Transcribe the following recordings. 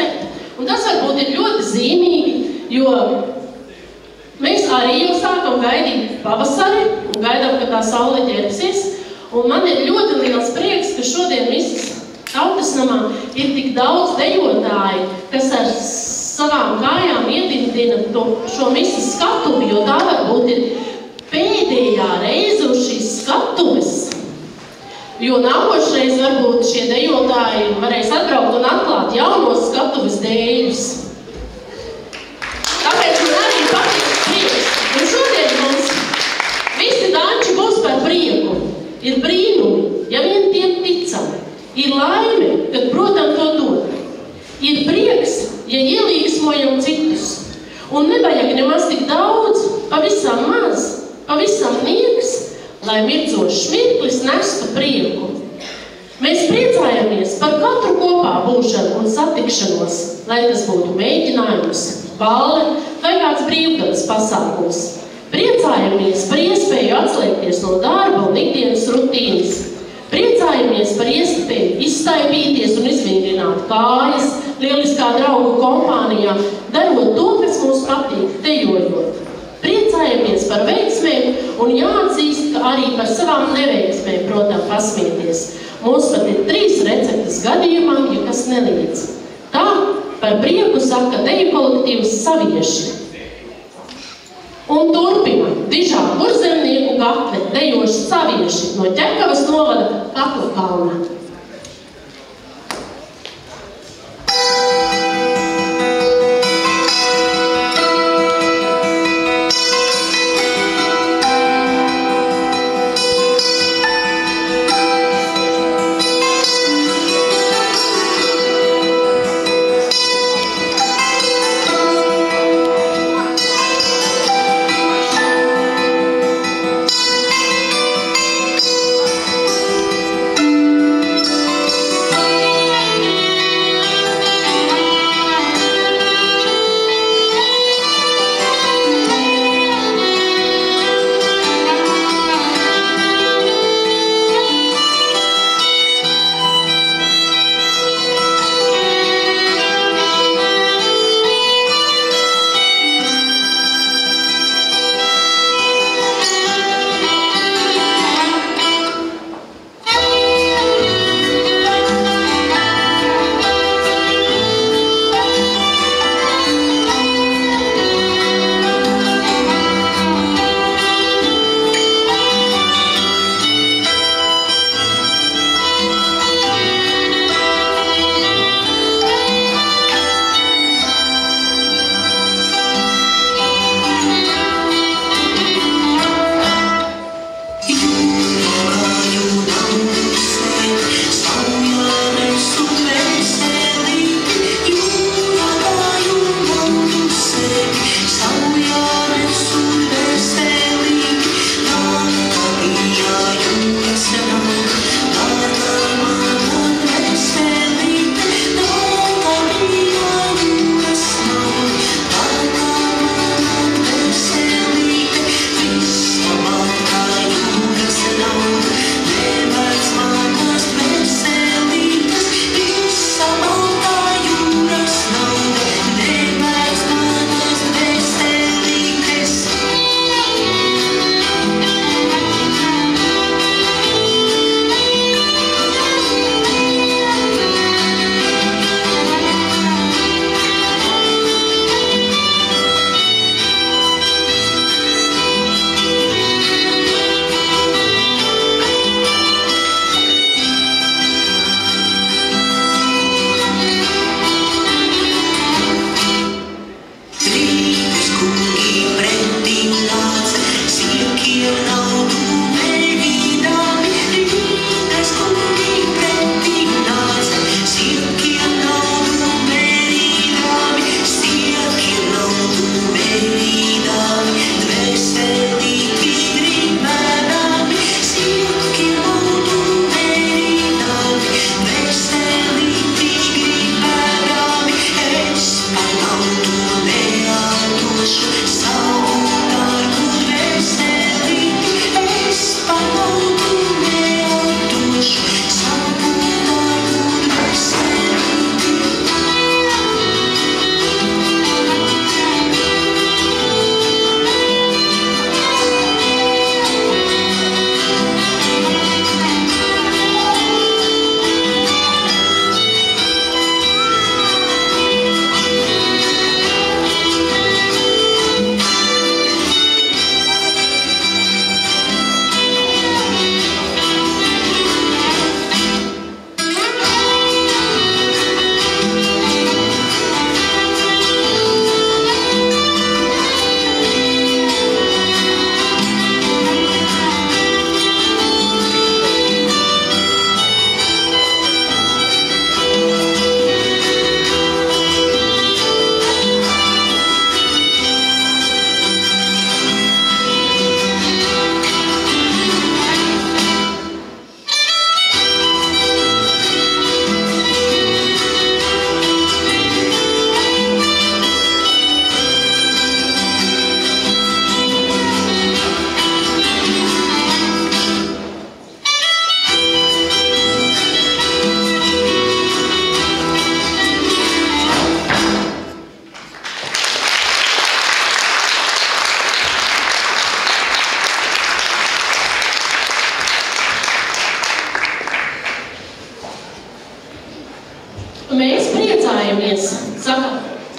cept. Un tas varbūt ir ļoti zīmīgi, jo mēs arī jau sākam gaidīt pavasari un gaidām, ka tā saule ķerpsies. Un man ir ļoti liels prieks, ka šodien visas tautas namā ir tik daudz dejotāji, kas ar savām kājām iedimdina šo misas skatuvi, jo tā varbūt ir pēdējā reize uz šīs skatuves. Jo nākošreiz varbūt šie dejotāji varēs atbraukt un atklāt jaunos skatuves dēļus. Tāpēc man arī patīk prieks. Un šodien mums visi danči būs par prieku. Ir brīnumi, ja vien tiem ticam. Ir laime, kad protam to dod. Ir prieks, ja ielīgsmojam citus. Un nevajag nemaz tik daudz, pavisam maz, pavisam niekas, lai mirdzošs mirklis nestu prieku. Mēs priecājamies par katru kopā būšanu un satikšanos, lai tas būtu mēģinājums, balle vai kāds brīvgades pasākums. Priecājamies par iespēju atslēgties no darba un ikdienas rutīnas. Priecājamies par iespēju izstaipīties un izvingrināt kājas lieliskā draugu kompānijā, darot to, kas mums patīk, dejojot. Priecājamies par veiksmēm un jāatzīst, ka arī par savām neveiksmēm, protams, pasmieties. Mums pat ir 3 receptes gadījumam, ja kas neliedz. Tā par prieku saka deju kolektīvs Savieši. Un turpina Dižā kurzemnieku gatve dejoši Savieši no Ķekavas novada Katlakalna.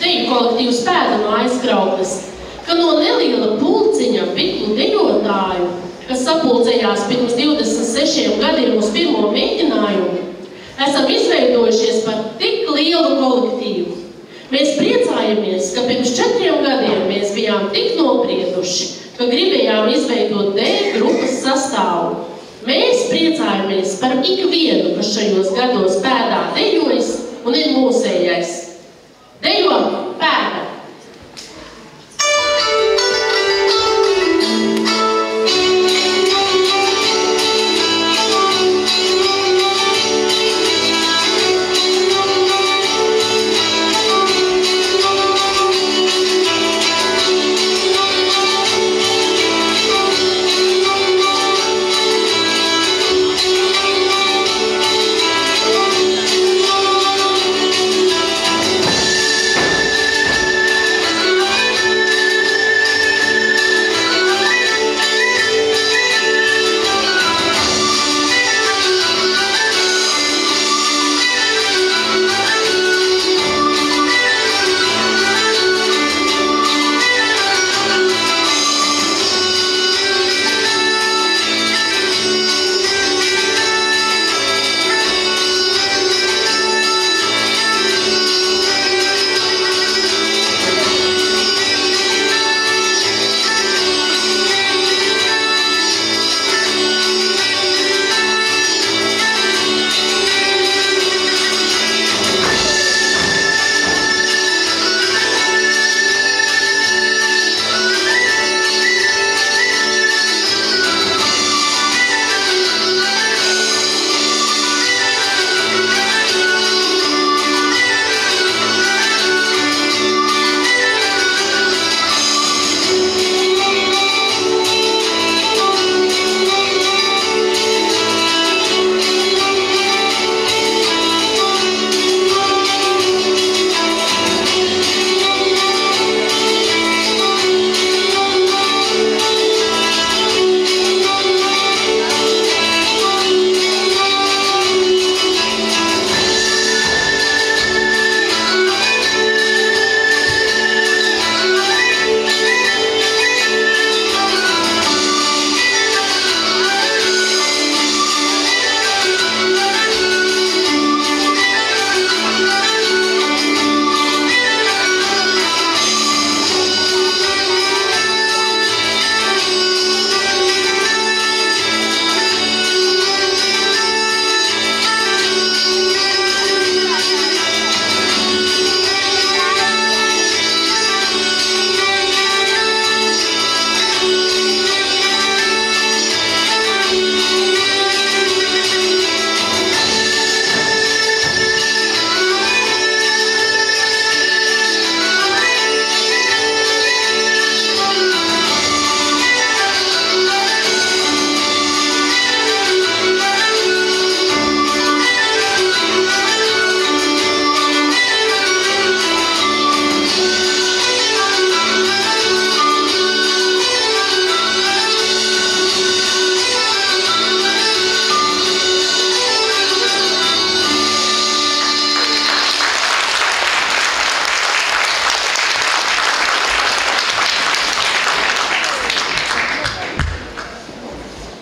deju kolektīvs Pēda no aizkraukles, ka no neliela pulciņa biklu dejotāju, kas sapulcējās pirms 26 gadiem uz pirmo mēģinājumu, esam izveidojušies par tik lielu kolektīvu. Mēs priecājamies, ka pirms 4 gadiem mēs bijām tik noprieduši, ka gribējām izveidot D grupas sastāvu. Mēs priecājamies par ikvienu, kas šajos gados Pēdā dejojas un ir mūsējais. Dejo Pēda!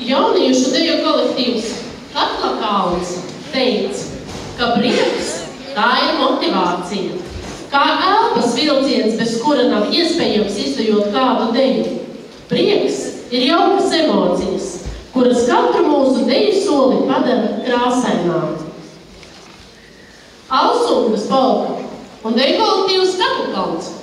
Jauniešu deju kolektīvs Katlakalns teica, ka prieks tā ir motivācija, kā elpas vilciens, bez kura nav iespējams izdejot kādu deju. Prieks ir jaukas emocijas, kuras katru mūsu deju soli padara krāsainām. Alsungas polka un deju kolektīvs Katlakalns.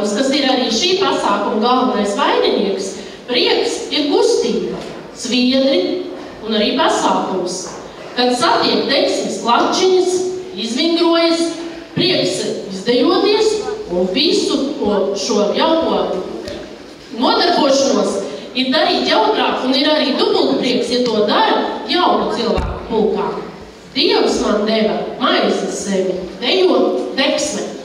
protams, kas ir arī šī pasākuma galvenais vaininieks, prieks ir kustība, sviedri un arī pasākums. Kad satiek deksmes klačiņas, izvingrojas, prieks izdejoties un visu šo jauko nodarbošanos ir darīt jautrāk un ir arī dubultprieks, ja to dara jaunu cilvēku pulkā. Dievs man deva maizi sevi, dejot deksme.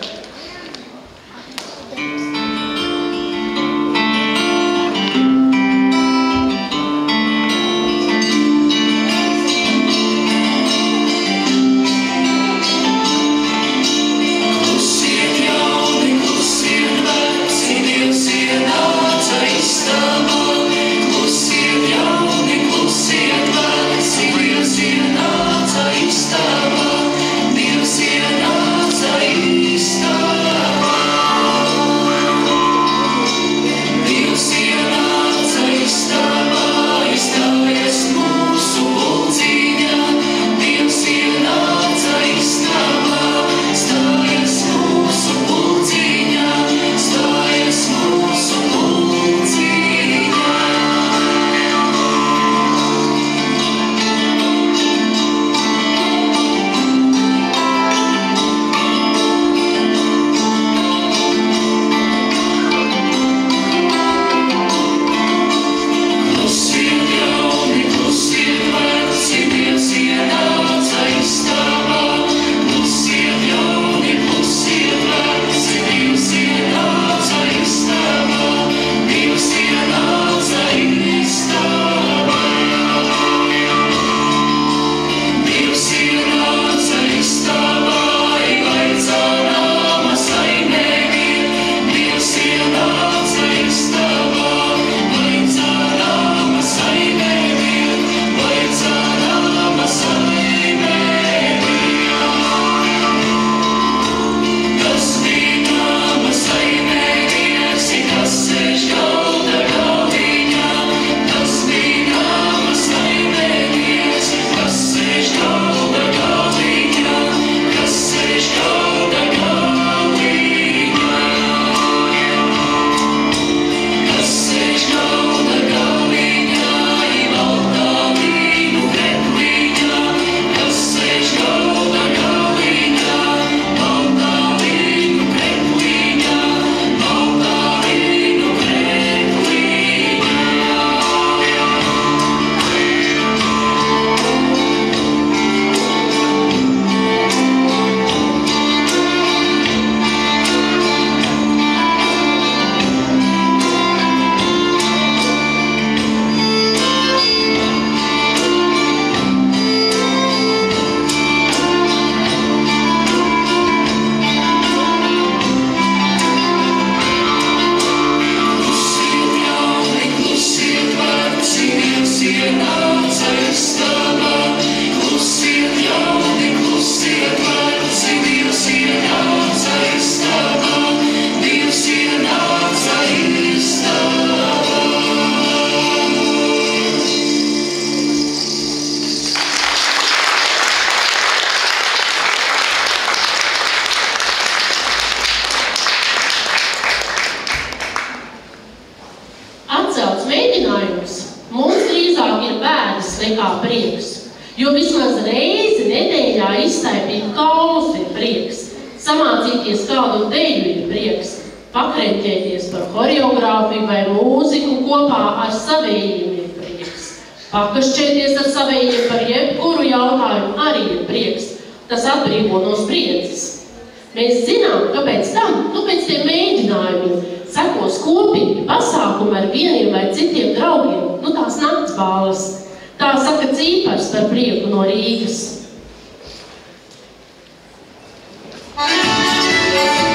nekā prieks. Jo vismaz reizi nedēļā izstaipīt kaulus ir prieks, samācīties kādu deju ir prieks, pakreņķēties par horeogrāfiju vai mūziku kopā ar savējiem ir prieks, pakašķēties ar savējiem par jebkuru jautājumu arī ir prieks. Tas atbrīvo no spriedzes. Mēs zinām, ka pēc tam, pēc tiem mēģinājumiem, sekos kopīgi pasākumi ar vieniem vai citiem draugiem, tās nakts bāles. Tā saka Cīpars par prieku no Rīgas. Yeah.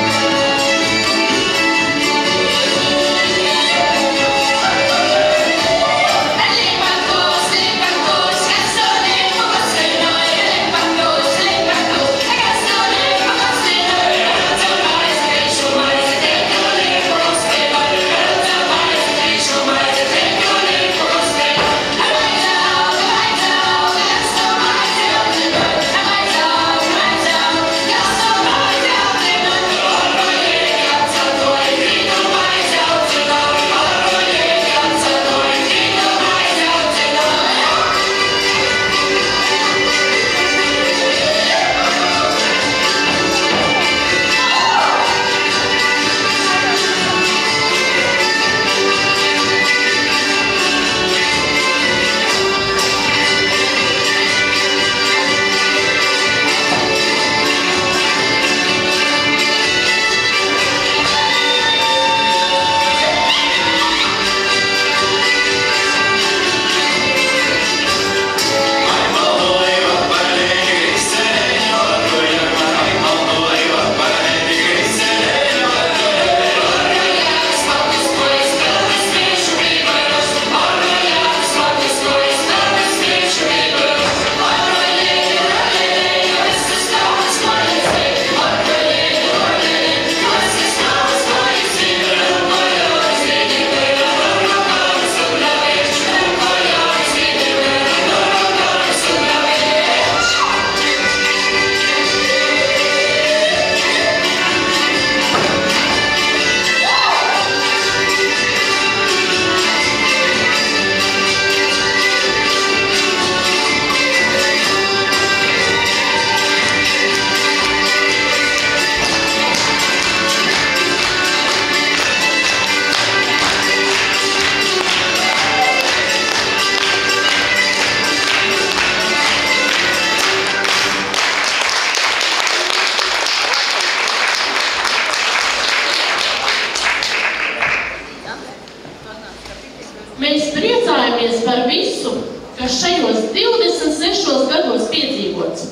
Mēs priecājamies par visu, kas šajos 26 gados piedzīvots.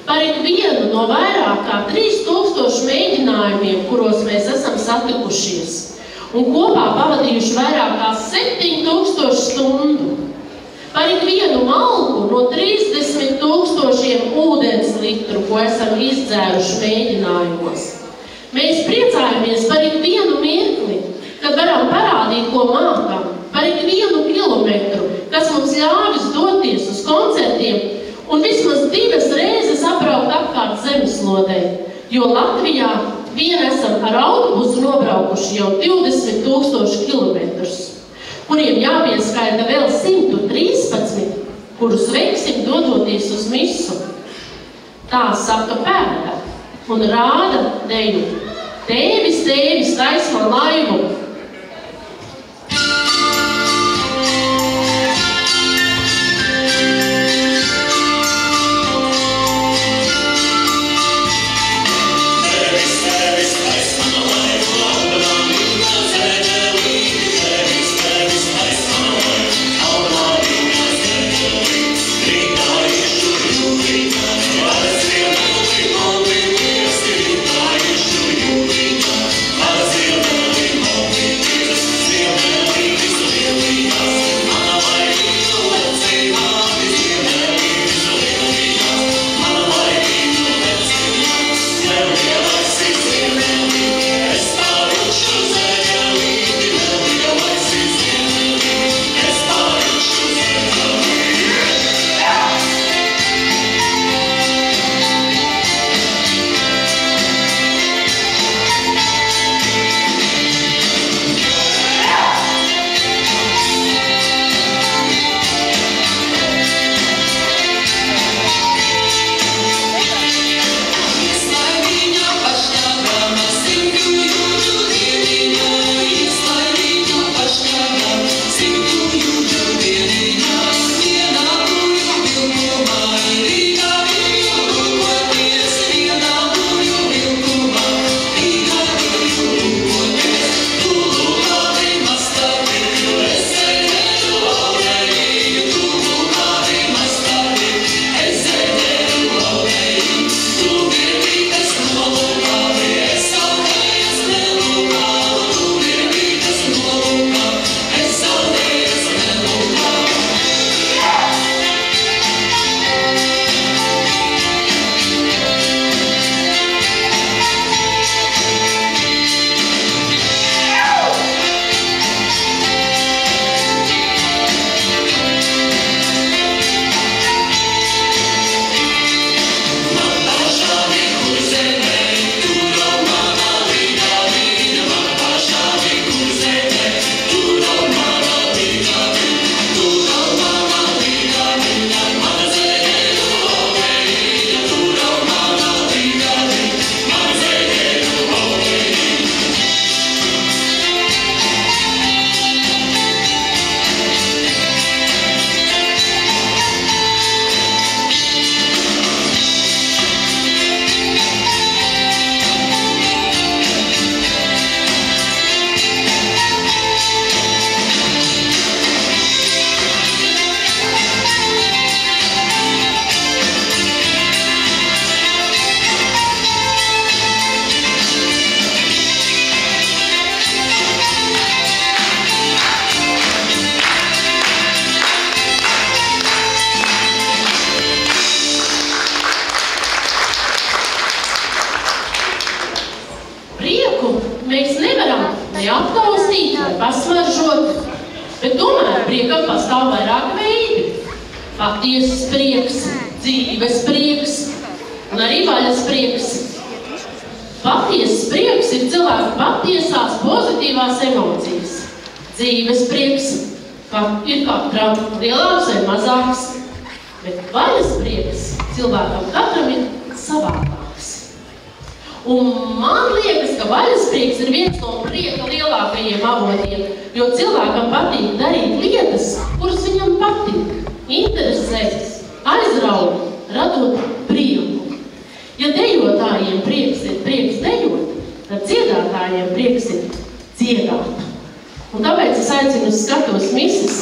Par ikvienu no vairāk kā 3000 mēģinājumiem, kuros mēs esam satikušies, un kopā pavadījuši vairāk kā 7000 stundu. Par ikvienu malku no 30 000 ūdens litru, ko esam izdzēruši mēģinājumos. Mēs priecājamies par ikvienu mirkli, kad varam parādīt, ko mākam, par ikvienu kilometru, kas mums ļāvis doties uz koncertiem un vismaz 2 reizes apbraukt apkārt zemeslodei, jo Latvijā vien esam ar autobusu nobraukuši jau 20 000 kilometrus, kuriem jāpieskaita vēl 113, kurus veiksim dodoties uz misu. Tā saka pēda un rāda deju. Tēvis, tēvis, taisi man laivu! Bet tomēr priekam pastāv vairāk veidi. Patiesas prieks, dzīves prieks un arī vaļas prieks. Patiesas prieks ir cilvēku patiesās pozitīvās emocijas. Dzīves prieks ir katram lielāks vai mazāks, bet vaļas prieks cilvēkam katram ir savādāks. Un man liekas, ka vaļas prieks ir viens no prieka lielākajiem avotiem, jo cilvēkam patīk darīt lietas, kuras viņam patīk, interesēs, aizrauj, radot prieku. Ja dejotājiem prieks ir prieks dejot, tad dziedātājiem prieks ir dziedāt. Un tāpēc es aicinu uz skatuves mises,